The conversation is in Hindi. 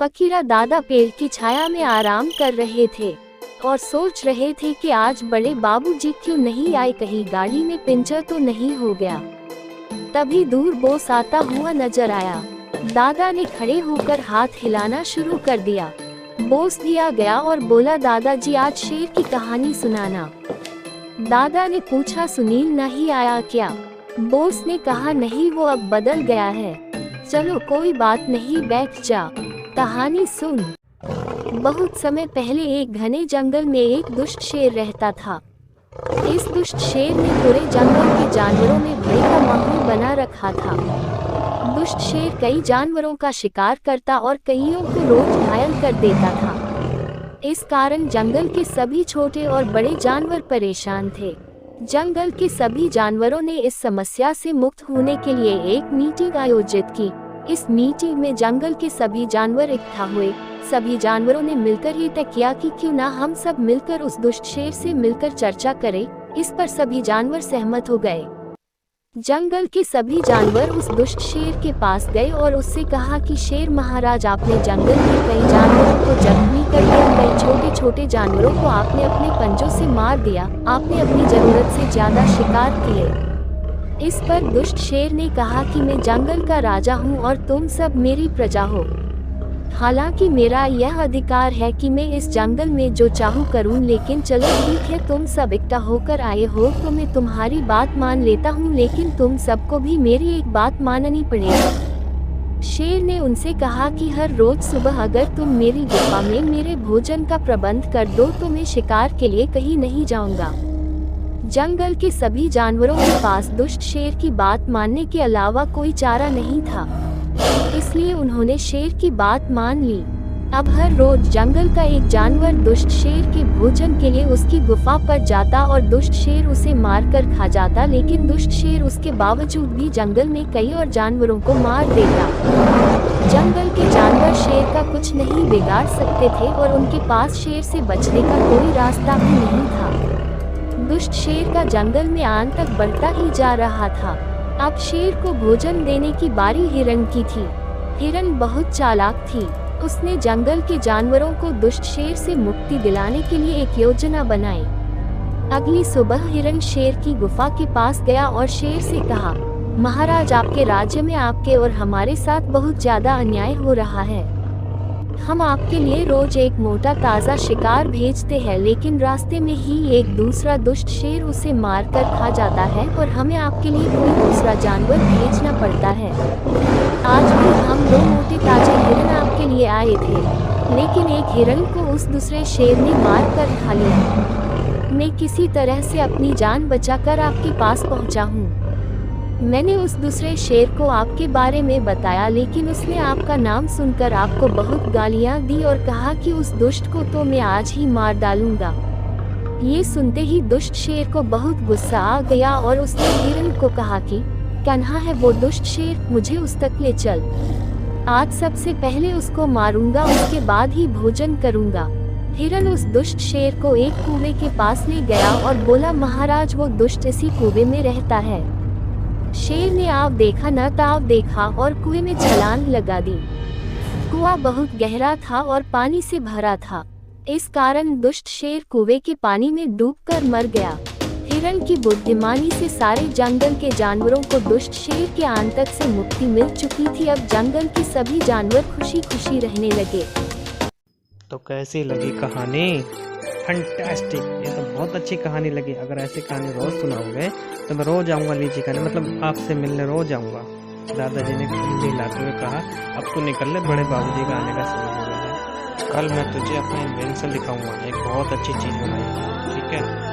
फकीरा दादा पेड़ की छाया में आराम कर रहे थे और सोच रहे थे कि आज बड़े बाबूजी क्यों नहीं आए, कहीं गाड़ी में पंचर तो नहीं हो गया। तभी दूर बोस आता हुआ नजर आया। दादा ने खड़े होकर हाथ हिलाना शुरू कर दिया। बोस भी आ गया और बोला, दादाजी आज शेर की कहानी सुनाना। दादा ने पूछा, सुनील नहीं आया क्या? बोस ने कहा, नहीं वो अब बदल गया है। चलो कोई बात नहीं, बैठ जा, कहानी सुन। बहुत समय पहले एक घने जंगल में एक दुष्ट शेर रहता था। इस दुष्ट शेर ने पूरे जंगल के जानवरों में भय का माहौल बना रखा था। दुष्ट शेर कई जानवरों का शिकार करता और कईयों को रोज घायल कर देता था। इस कारण जंगल के सभी छोटे और बड़े जानवर परेशान थे। जंगल के सभी जानवरों ने इस समस्या से मुक्त होने के लिए एक मीटिंग आयोजित की। इस मीटिंग में जंगल के सभी जानवर इकट्ठा हुए। सभी जानवरों ने मिलकर ये तय किया कि क्यों ना हम सब मिलकर उस दुष्ट शेर से मिलकर चर्चा करें। इस पर सभी जानवर सहमत हो गए। जंगल के सभी जानवर उस दुष्ट शेर के पास गए और उससे कहा कि शेर महाराज, आपने जंगल के कई जानवरों को जख्मी कर दिया, कई छोटे छोटे जानवरों को आपने अपने पंजों से मार दिया, आपने अपनी जरूरत से ज्यादा शिकार किए। इस पर दुष्ट शेर ने कहा कि मैं जंगल का राजा हूँ और तुम सब मेरी प्रजा हो। हालांकि मेरा यह अधिकार है कि मैं इस जंगल में जो चाहूँ करूँ, लेकिन चलो ठीक है, तुम सब इकट्ठा होकर आए हो तो मैं तुम्हारी बात मान लेता हूँ, लेकिन तुम सबको भी मेरी एक बात माननी पड़ेगी। शेर ने उनसे कहा कि हर रोज सुबह अगर तुम मेरी गुफा में मेरे भोजन का प्रबंध कर दो तो मैं शिकार के लिए कहीं नहीं जाऊंगा। जंगल के सभी जानवरों के पास दुष्ट शेर की बात मानने के अलावा कोई चारा नहीं था, इसलिए उन्होंने शेर की बात मान ली। अब हर रोज जंगल का एक जानवर दुष्ट शेर के भोजन के लिए उसकी गुफा पर जाता और दुष्ट शेर उसे मारकर खा जाता, लेकिन दुष्ट शेर उसके बावजूद भी जंगल में कई और जानवरों को मार देता। जंगल के जानवर शेर का कुछ नहीं बिगाड़ सकते थे और उनके पास शेर से बचने का कोई रास्ता भी नहीं था। दुष्ट शेर का जंगल में आंत तक बढ़ता ही जा रहा था। अब शेर को भोजन देने की बारी हिरण की थी। हिरण बहुत चालाक थी। उसने जंगल के जानवरों को दुष्ट शेर से मुक्ति दिलाने के लिए एक योजना बनाई। अगली सुबह हिरण शेर की गुफा के पास गया और शेर से कहा, महाराज, आपके राज्य में आपके और हमारे साथ बहुत ज्यादा अन्याय हो रहा है। हम आपके लिए रोज एक मोटा ताजा शिकार भेजते हैं, लेकिन रास्ते में ही एक दूसरा दुष्ट शेर उसे मार कर खा जाता है और हमें आपके लिए कोई दूसरा जानवर भेजना पड़ता है। आज भी हम 2 मोटे ताजे हिरण आपके लिए आए थे, लेकिन एक हिरण को उस दूसरे शेर ने मार कर खा लिया। मैं किसी तरह से अपनी जान बचाकर आपके पास पहुंचा हूँ। मैंने उस दूसरे शेर को आपके बारे में बताया, लेकिन उसने आपका नाम सुनकर आपको बहुत गालियां दी और कहा कि उस दुष्ट को तो मैं आज ही मार डालूंगा। ये सुनते ही दुष्ट शेर को बहुत गुस्सा आ गया और उसने हिरण को कहा कि कन्हा है वो दुष्ट शेर, मुझे उस तक ले चल। आज सबसे पहले उसको मारूंगा, उसके बाद ही भोजन करूंगा। हिरण उस दुष्ट शेर को एक कुएं के पास ले गया और बोला, महाराज, वो दुष्ट इसी कुएं में रहता है। शेर ने आव देखा न ताव देखा और कुएं में छलांग लगा दी। कुआं बहुत गहरा था और पानी से भरा था, इस कारण दुष्ट शेर कुएं के पानी में डूबकर मर गया। हिरण की बुद्धिमानी से सारे जंगल के जानवरों को दुष्ट शेर के आंतक से मुक्ति मिल चुकी थी। अब जंगल के सभी जानवर खुशी खुशी रहने लगे। तो कैसी लगी कहानी? फैंटास्टिक, ये तो बहुत अच्छी कहानी लगी। अगर ऐसी कहानी रोज सुनाओगे तो मैं रोज आऊँगा लीची खाने, मतलब आपसे मिलने रोज आऊँगा। दादाजी ने खिल्ली हिलाते हुए कहा, अब तो निकल ले, बड़े बाबूजी का आने का समय हो गया है। कल मैं तुझे अपना इन्वेंशन दिखाऊंगा, एक बहुत अच्छी चीज़ बनाई, ठीक है?